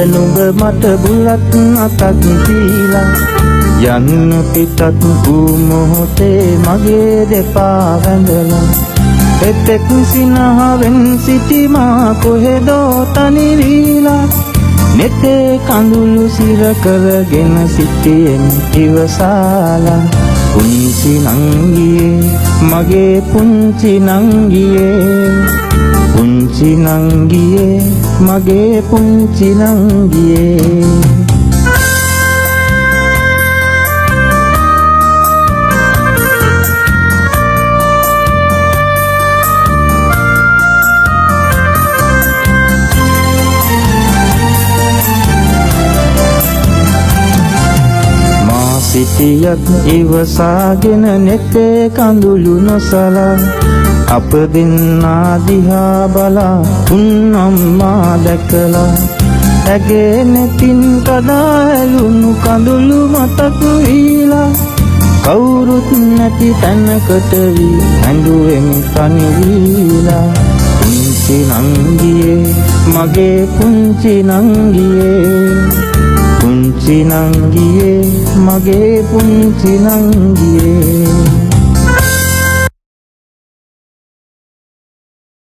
නුඹ මට බුලත් අතක් දීලා යන්න පිටත් වූ මොහොතේ මගේ දෙපා වැඳලා එතෙක් සිනහවෙන් සිටිමා කොහෙදෝ තනි වීලා නෙතේ කඳුළු සිර කරගෙන සිටියෙන් ඉවසාලා පුංචි නංගියේ මගේ පුංචි නංගියේ පුංචි නංගියේ මගේ පුංචි නංගියේ සිටියත් ඉවසාගෙන නෙතේ කඳුළු නොසලා අප දෙන්නා දිහා බලා උන් අම්මා දැකලා ඇගේ නෙතින් කඩා ඇලුණු කඳුළු මතක් වීලා කවුරුත් නැති තැනකට වී ඇඬුවෙමි තනි වීලා පුංචි නංගියේ මගේ පුංචි නංගියේ පුංචි නංගියේ මගේ පුංචි නංගියේ